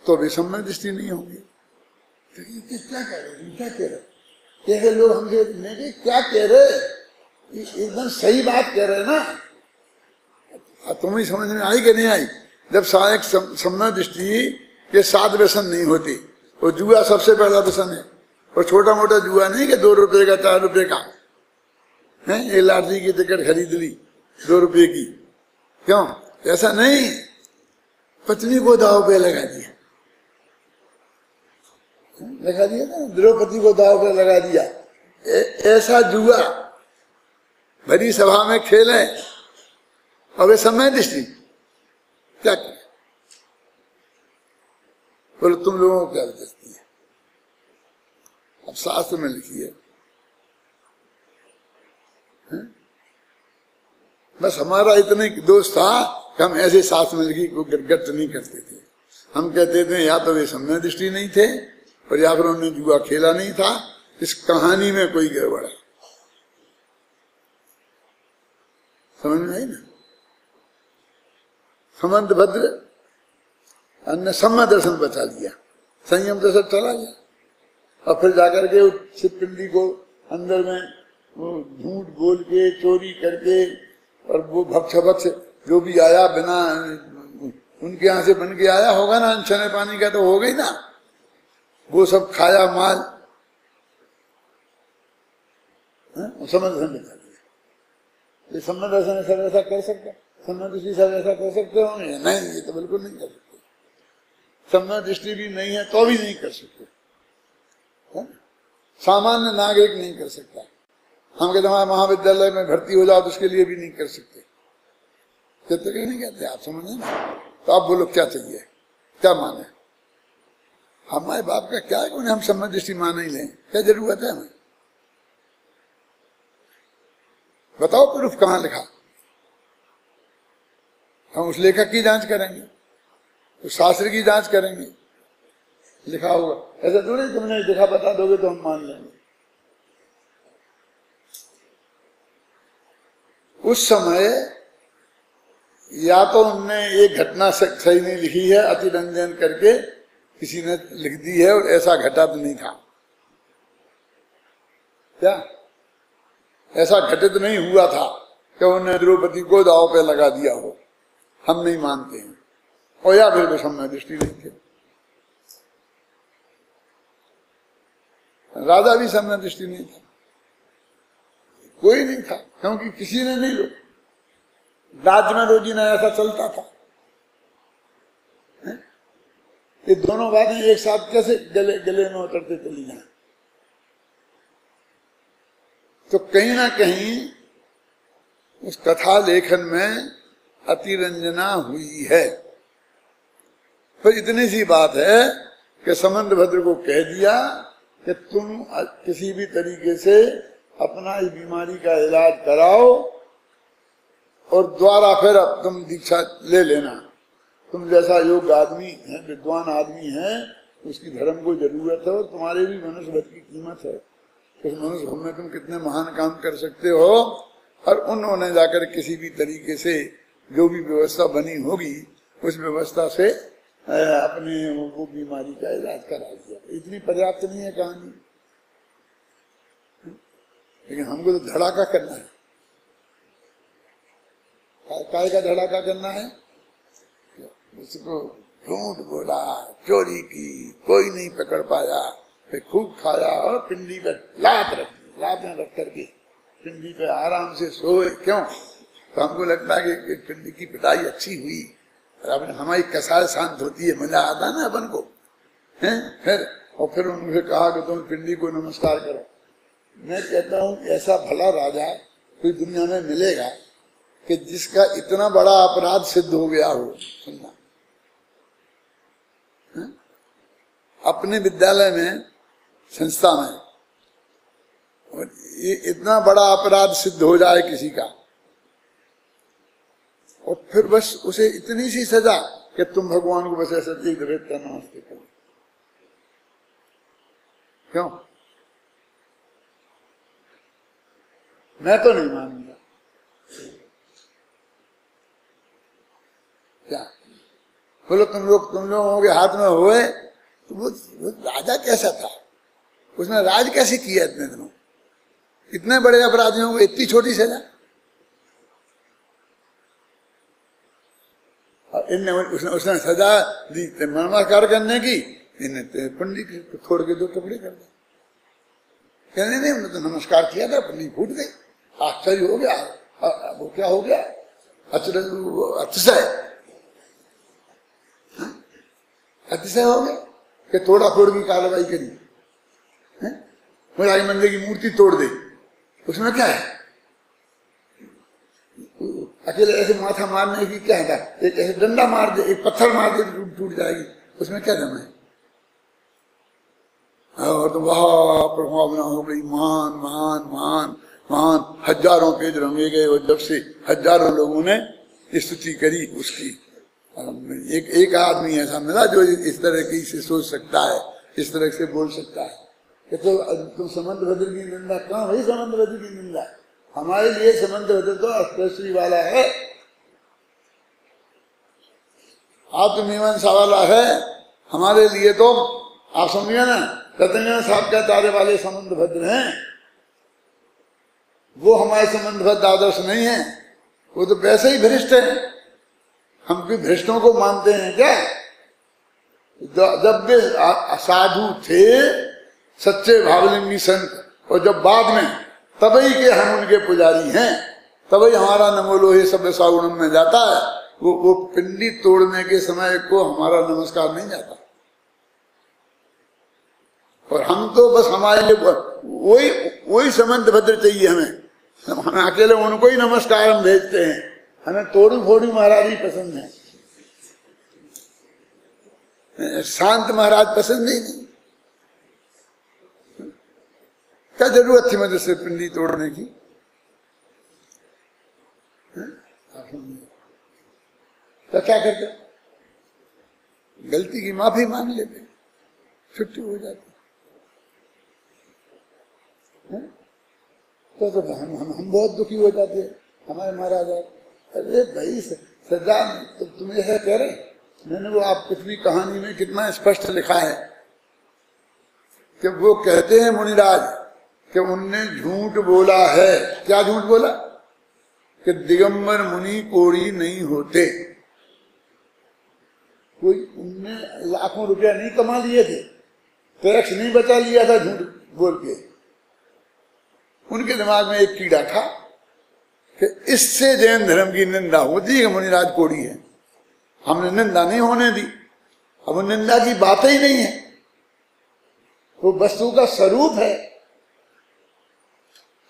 तो भी सम्यक दृष्टि नहीं होगी। तो ये क्या कह रहे, क्या कह रहे? कैसे लोग हमसे नहीं क्या कह रहे, एकदम सही बात कह रहे ना, तुम्हें समझ में आई कि नहीं आई? जब सहायक सम्यक दृष्टि के साथ व्यसन नहीं होती, वो जुआ सबसे पहला व्यसन है, और छोटा मोटा जुआ नहीं कि 2 रुपए का 4 रुपए का है, ये लॉटरी की टिकट खरीद ली 2 रुपए की, क्यों? ऐसा नहीं, पत्नी को दाव पे लगा दिया, लगा दिया ना, द्रौपदी को दाव पे लगा दिया, ऐसा जुआ भरी सभा में खेले, और वे सम्यक दृष्टि क्या करे? बोलो तुम लोगों को क्या दिखती है? अब शास्त्र में लिखी है, बस हमारा इतना ही दोष था कि हम ऐसे शास्त्र में लिखी को गट नहीं करते थे। हम कहते थे या तो वे सम्यक दृष्टि नहीं थे, और या फिर उन्होंने जुआ खेला नहीं था, इस कहानी में कोई गड़बड़ है। समझ में आई ना? समंत भद्र अन्य सम्यक दर्शन बचा लिया, संयम तो सब चला गया, और फिर जाकर के छिपपिंडी को अंदर में वो झूठ बोल के चोरी करके, और वो भक्ष जो भी आया बिना उनके यहाँ से बन के आया होगा ना, अनछने पानी का तो हो गई ना, वो सब खाया माल, सम्यक दर्शन बचा लिया। ये सम्यक दर्शन सब ऐसा कर सकता, सम्यक दृष्टि सब ऐसा कर सकते होंगे? नहीं, ये तो बिल्कुल नहीं कर सकते। सम्यक दृष्टि भी नहीं है तो भी नहीं कर सकते, सामान्य नागरिक नहीं कर सकता। हम कहते हमारे महाविद्यालय में भर्ती हो जाओ तो उसके लिए भी नहीं कर सकते। कहते नहीं कहते, आप समझे ना। तो आप बोलो क्या चाहिए, क्या माने? हमारे बाप का क्या है, उन्हें हम सम्मत दृष्टि मान ही लें, क्या जरूरत है हमें? बताओ प्रूफ कहाँ लिखा। हम उस लेखक की जांच करेंगे, उस शास्त्र की जांच करेंगे, लिखा होगा। ऐसा थोड़ी तुमने लिखा बता दोगे तो हम मान लेंगे। उस समय या तो उनने एक घटना सही नहीं लिखी है, अतिरंजन करके किसी ने लिख दी है, और ऐसा घटा तो नहीं था। क्या ऐसा घटित नहीं हुआ था कि उन्होंने द्रौपदी को दांव पे लगा दिया हो? हम नहीं मानते हैं। और या फिर सम्यक दृष्टि नहीं थे, राजा भी सम्यक दृष्टि नहीं था, कोई नहीं था, क्योंकि किसी ने नहीं लो। राज्य में रोजीना ऐसा चलता था। ये दोनों बातें एक साथ कैसे गले गले में उतरते चली जाए? तो कहीं ना कहीं उस कथा लेखन में अतिरंजना हुई है। फिर इतनी सी बात है कि समंतभद्र को कह दिया कि तुम किसी भी तरीके से अपना इस बीमारी का इलाज कराओ और द्वारा फिर अब तुम दीक्षा ले लेना। तुम जैसा योग्य आदमी है, विद्वान आदमी है, उसकी धर्म को जरूरत है, और तुम्हारे भी मनुष्य भक्त की कीमत है। उस मनुष्य भक्त में तुम कितने महान काम कर सकते हो। और उन्होंने जाकर किसी भी तरीके से जो भी व्यवस्था बनी होगी उस व्यवस्था से अपने वो बीमारी का इलाज करा दिया। इतनी पर्याप्त नहीं है कहानी, लेकिन हमको तो धड़ाका करना है। काय का धड़ाका करना है? उसको झूठ बोला, चोरी की, कोई नहीं पकड़ पाया, फिर खूब खाया और पिंडी पे लात रख करके पिंडी पे आराम से सोए। क्यों? तो हमको लगता है कि पिंडी की पिटाई अच्छी हुई, और हमारी कसार शांत होती है, मजा आता ना अपन को, हैं? फिर उन्होंने कहा कि तुम पिंडी को नमस्कार करो। मैं कहता हूँ ऐसा भला राजा कोई दुनिया में मिलेगा कि जिसका इतना बड़ा अपराध सिद्ध हो गया हो। सुनना, अपने विद्यालय में, संस्था में, और ये इतना बड़ा अपराध सिद्ध हो जाए किसी का, और फिर बस उसे इतनी सी सजा कि तुम भगवान को बस ऐसे देख देते नमस्ते करो। क्यों? मैं तो नहीं मानूंगा। क्या बोलो? तुम लोगों के हाथ में हुए तो वो राजा कैसा था? उसने राज कैसे किया इतने दिनों? इतने बड़े अपराधियों को इतनी छोटी सजा? उसने सजा दी नमस्कार करने की, इन्हें पंडित को छोड़ के 2 टुकड़े कर दिए। कहने नहीं, हमने तो नमस्कार किया था, पंडित फूट गई। आश्चर्य हो गया। वो क्या हो गया? अतिशय हो गया कि तोड़ा फोड़ की कार्रवाई करी, मुरारी मंदिर की मूर्ति तोड़ दे, उसमें क्या है? अकेले ऐसे माथा मारने की क्या है? एक ऐसे डंडा मार दे, एक पत्थर मार दे तो टूट जाएगी, उसमें क्या दम है? और तो वह प्रभावना हो गई, महान महान महान महान, हजारों पेज रंगे गए, और जब से हजारों लोगों ने स्तुति करी उसकी। एक आदमी ऐसा मिला जो इस तरह की से सोच सकता है, इस तरह से बोल सकता है कि तो तुम समंतभद्र की निंदा। कहाँ भाई समंतभद्र की निंदा? हमारे लिए समंतभद्र तो अस्पृश्य वाला है, आत्ममीमांसा वाला है। हमारे लिए तो आप समझिए ना, रतन साहब का तारे वाले समंतभद्र हैं, वो हमारे समंतभद्र आदर्श नहीं है। वो तो वैसे ही भ्रष्ट है। हम भी भ्रष्टों को मानते हैं क्या? जब वे साधु थे, सच्चे भावलिंगी संत, और जब बाद में तभी के हम उनके पुजारी हैं, तभी हमारा नमो लोहे सभ्य सागुणम में जाता है। वो पिंडी तोड़ने के समय को हमारा नमस्कार नहीं जाता। और हम तो बस हमारे लिए वही वही समंत भद्र चाहिए हमें। हम अकेले उनको ही नमस्कार हम भेजते हैं, हमें तोड़ू फोड़ू महाराज ही पसंद है, शांत महाराज पसंद ही नहीं। क्या जरूरत थी मुझे से पिंडी तोड़ने की? तो क्या करते, गलती की माफी मांग लेते, छुट्टी हो जाती। तो हम बहुत दुखी हो जाते हैं। हमारे महाराज, अरे भाई सजा, तो तुम ऐसा कह रहे, मैंने वो आप पिछली कहानी में कितना स्पष्ट लिखा है कि वो कहते हैं मुनिराज कि उनने झूठ बोला है। क्या झूठ बोला? कि दिगंबर मुनि कोड़ी नहीं होते। कोई उनने लाखों रुपया नहीं कमा लिए थे, टैक्स नहीं बचा लिया था झूठ बोल के। उनके दिमाग में एक कीड़ा था कि इससे जैन धर्म की निंदा होती है कि मुनिराज कोड़ी है। हमने निंदा नहीं होने दी। अब निंदा की बात ही नहीं है, वो वस्तु का स्वरूप है।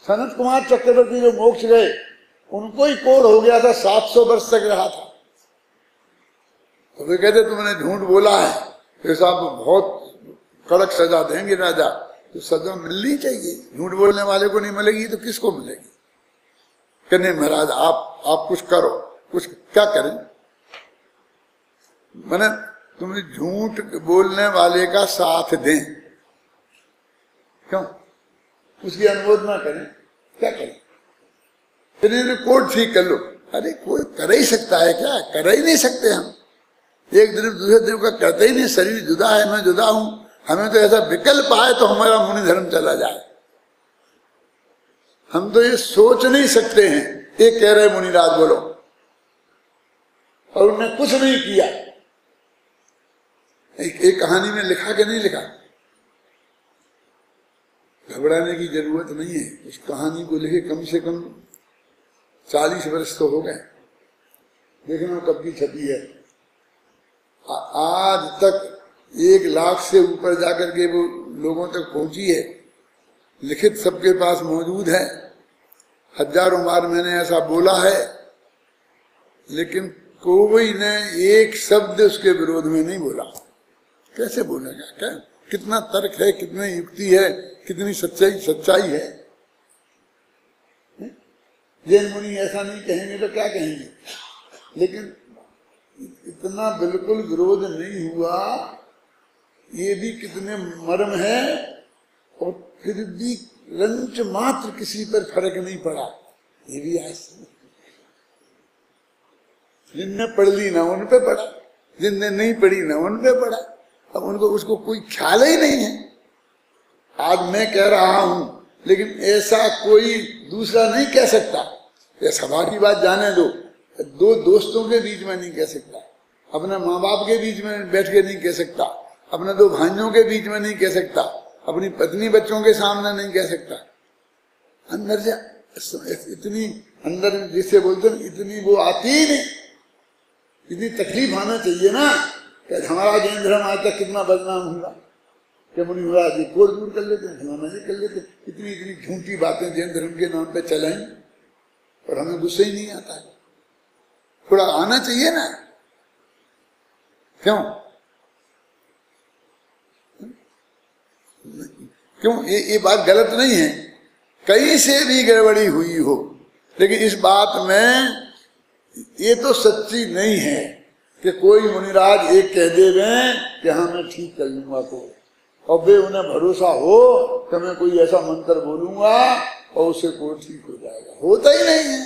सनत कुमार चक्रवर्ती जो मोक्ष गए, उनको ही कोढ़ हो गया था, 700 वर्ष तक रहा था। तो वे कहते तुमने झूठ बोला है, तो साहब बहुत कड़क सजा देंगे राजा। तो सजा मिलनी चाहिए, झूठ बोलने वाले को नहीं मिलेगी तो किसको मिलेगी? कहने महाराज आप कुछ करो, कुछ क्या करें? मैंने तुम्हें झूठ बोलने वाले का साथ दें, क्यों उसकी अनुमोदना करें? क्या करें? कोर्ट ठीक कर लो। अरे कोई कर ही सकता है क्या? कर ही नहीं सकते हम। एक द्रव दूसरे द्रव का करते ही नहीं। शरीर जुदा है, मैं जुदा हूं। हमें तो ऐसा विकल्प आए तो हमारा मुनि धर्म चला जाए। हम तो ये सोच नहीं सकते हैं। ये कह रहे मुनिराज बोलो, और उन्होंने कुछ नहीं किया। एक कहानी में लिखा कि नहीं लिखा? घबराने की जरूरत नहीं है। उस कहानी को लिखे कम से कम 40 वर्ष तो हो गए। देखना कब की छपी है। आज तक 1 लाख से ऊपर जाकर के वो लोगों तक पहुंची है। लिखित सबके पास मौजूद है। हजारों बार मैंने ऐसा बोला है, लेकिन कोई ने एक शब्द उसके विरोध में नहीं बोला। कैसे बोलेगा? क्या कितना तर्क है, कितनी युक्ति है, कितनी सच्चाई है। जैन मुनि ऐसा नहीं कहेंगे तो क्या कहेंगे? लेकिन इतना बिल्कुल विरोध नहीं हुआ, ये भी कितने मर्म है। और फिर भी रंच मात्र किसी पर फर्क नहीं पड़ा। ये भी ऐसा, जिनने पढ़ ली ना उन पे पड़ा, जिनने नहीं पढ़ी ना उन पे पड़ा। अब उनको उसको कोई ख्याल ही नहीं है। आज मैं कह रहा हूं, लेकिन ऐसा कोई दूसरा नहीं कह सकता। ये सभा की बात जाने दो, 2 दोस्तों के बीच में नहीं कह सकता, अपने माँ बाप के बीच में बैठ के नहीं कह सकता, अपने 2 भाइयों के बीच में नहीं कह सकता, अपनी पत्नी बच्चों के सामने नहीं कह सकता। अंदर जा इतनी अंदर जिसे बोलते हैं इतनी वो आती ही नहीं। इतनी तकलीफ आना चाहिए ना कि हमारा जैन धर्म आज तक कितना बदनाम हुआ। कि मुनि महाराज कोड़ दूर कर लेते हैं, फलाना जी कर लेते। इतनी झूठी बातें जैन धर्म के नाम पे चलाएं और हमें गुस्सा ही नहीं आता है। थोड़ा आना चाहिए ना, क्यों? ये बात गलत नहीं है, कहीं से भी गड़बड़ी हुई हो, लेकिन इस बात में ये तो सच्ची नहीं है कि कोई मुनिराज एक कह देवे कि हाँ मैं ठीक कर लूंगा को, और वे उन्हें भरोसा हो कि मैं कोई ऐसा मंत्र बोलूंगा और उससे कोई ठीक हो जाएगा। होता ही नहीं है।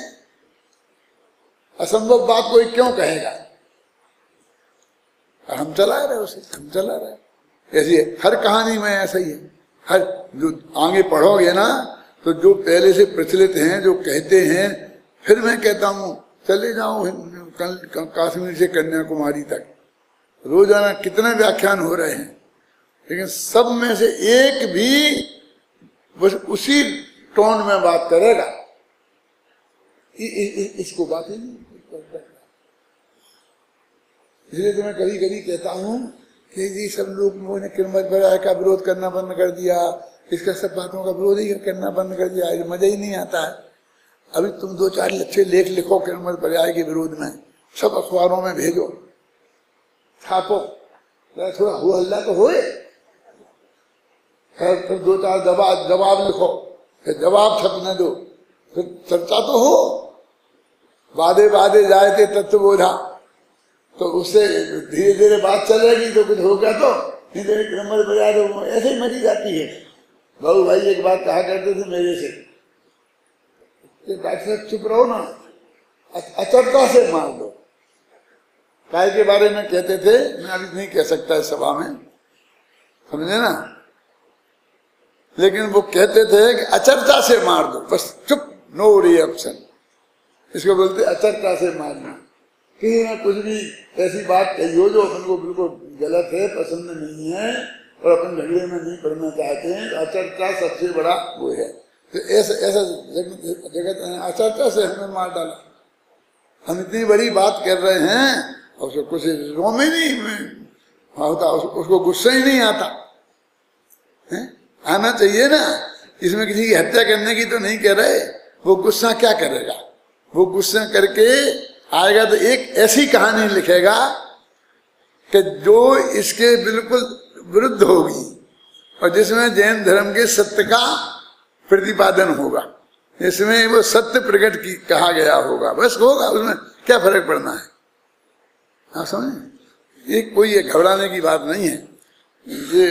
असंभव बात कोई क्यों कहेगा? और हम चला रहे उसे, हम चला रहे। ऐसी हर कहानी में ऐसा ही है। हर जो आगे पढ़ोगे ना, तो जो पहले से प्रचलित हैं, जो कहते हैं, फिर मैं कहता हूँ चले जाओ कश्मीर से कन्याकुमारी तक, रोजाना कितने व्याख्यान हो रहे हैं, लेकिन सब में से एक भी बस उसी टोन में बात करेगा। इसको बात ही नहीं। इसलिए तो मैं कभी कभी कहता हूं कि जी सब लोगों ने किरमत बराय का विरोध करना बंद कर दिया, इसका सब बातों का विरोध ही करना बंद कर दिया, मजा ही नहीं आता है। अभी तुम 2-4 अच्छे लेख लिखो किरमत बराय के विरोध में, सब अखबारों में भेजो, छापो, थोड़ा हो हल्ला तो होए, फिर 2-4 जवाब लिखो, फिर जवाब छपने दो, फिर चर्चा तो हो। वादे वादे जाए थे तत्व बोधा, तो उससे धीरे धीरे बात चलेगी तो कुछ हो गया, तो नहीं तो किरमत बराय तो ऐसे ही मरी जाती है। बाबू भाई एक बात कहा करते थे मेरे से, डॉक्टर साहब चुप रहो ना, अचरता से मार दो। काय के बारे में कहते थे, मैं अभी नहीं कह सकता इस सभा में, समझे ना, लेकिन वो कहते थे कि अचरता से मार दो, बस चुप, नो रिएक्शन, इसको बोलते अचरता से मारना। किसी ने कुछ भी ऐसी बात कही हो जो अपन को बिल्कुल गलत है, पसंद नहीं है और अपन झगड़े में नहीं पड़ना चाहते हैं, तो अचरता सबसे बड़ा वो है। तो ऐसा जगत अचरता से हमें मार डाला। हम इतनी बड़ी बात कर रहे हैं और उसको कुछ रोम ही नहीं होता, उसको गुस्सा ही नहीं आता है? आना चाहिए ना। इसमें किसी की हत्या करने की तो नहीं कह रहे, वो गुस्सा क्या करेगा, वो गुस्सा करके आएगा तो एक ऐसी कहानी लिखेगा कि जो इसके बिल्कुल विरुद्ध होगी और जिसमें जैन धर्म के सत्य का प्रतिपादन होगा, इसमें वो सत्य प्रकट की कहा गया होगा, बस होगा, उसमें क्या फर्क पड़ना है। आप समझे, ये कोई घबराने की बात नहीं है। ये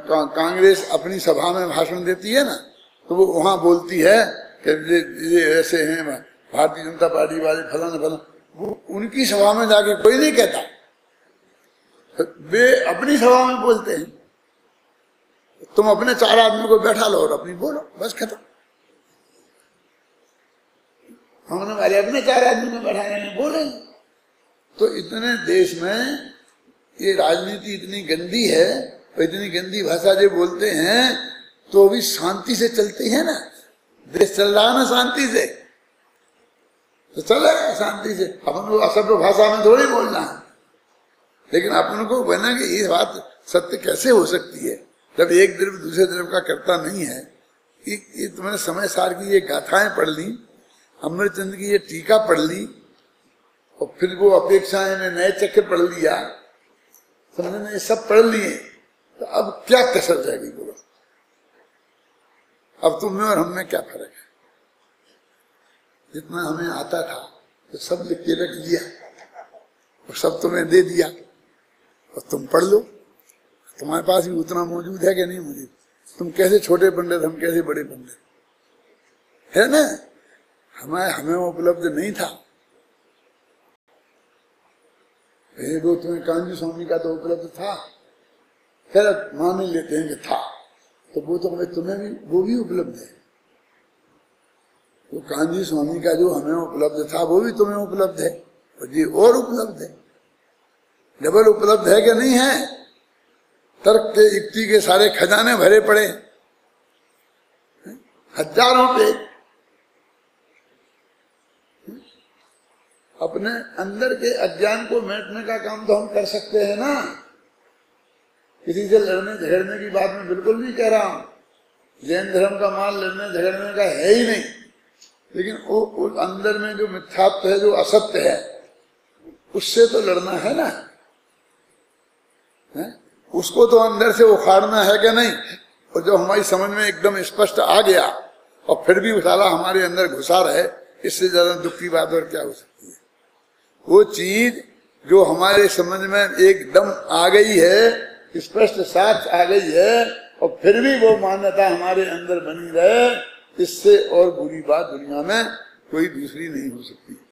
कांग्रेस अपनी सभा में भाषण देती है ना, तो वो वहां बोलती है कि ये ऐसे हैं भारतीय जनता पार्टी वाले फलाना फलाना, वो उनकी सभा में जाके कोई नहीं कहता, वे अपनी सभा में बोलते हैं। तुम अपने 4 आदमी को बैठा लो और अपनी बोलो, बस खत्म। हमने वाले अपने 4 आदमी को बैठाने में बोले। तो इतने देश में ये राजनीति इतनी गंदी है और इतनी गंदी भाषा जो बोलते हैं, तो भी शांति से चलती है ना, देश चल रहा है ना शांति से, तो चलेगा शांति से। अपन को असभ्य भाषा में थोड़ी बोलना है, लेकिन अपन को बना कि ये बात सत्य कैसे हो सकती है जब एक द्रव्य दूसरे द्रव्य का करता नहीं है। ये तुमने समय सार की ये गाथाएं पढ़ ली, अमृतचंद की ये टीका पढ़ ली, और फिर वो अपेक्षाएं में नए चक्र पढ़ लिया, समझे, ये सब पढ़ लिए, तो अब क्या कसर जाएगी बोलो। अब तुम में और हम में क्या फर्क है। जितना हमें आता था तो सब लिख के रख दिया और सब तुम्हें दे दिया और तुम पढ़ लो। तुम्हारे पास भी उतना मौजूद है कि नहीं मौजूद। तुम कैसे छोटे पंडित, हम कैसे बड़े पंडित, है ना। हमें उपलब्ध नहीं था। वो तुम्हें कांजी स्वामी का तो उपलब्ध था, खैर मान लेते हैं कि था, तो वो तो तुम्हें भी वो भी उपलब्ध है। वो कांजी स्वामी का जो हमें उपलब्ध था वो भी तुम्हें उपलब्ध है, और ये और उपलब्ध है, डबल उपलब्ध है कि नहीं है। तर्क के युक्ति के सारे खजाने भरे पड़े, हजारों पे। अपने अंदर के अज्ञान को मिटने का काम तो हम कर सकते हैं ना। किसी से लड़ने झगड़ने की बात मैं बिल्कुल नहीं कह रहा हूं। जैन धर्म का माल लड़ने झगड़ने का है ही नहीं, लेकिन वो अंदर में जो मिथ्यात्व है, जो असत्य है, उससे तो लड़ना है ना, है? उसको तो अंदर से उखाड़ना है कि नहीं। और जो हमारी समझ में एकदम स्पष्ट आ गया और फिर भी साला हमारे अंदर घुसा रहे, इससे ज्यादा दुख की बात और क्या हो सकती है। वो चीज जो हमारे समझ में एकदम आ गई है, स्पष्ट साफ आ गई है, और फिर भी वो मान्यता हमारे अंदर बनी रहे, इससे और बुरी बात दुनिया में कोई दूसरी नहीं हो सकती।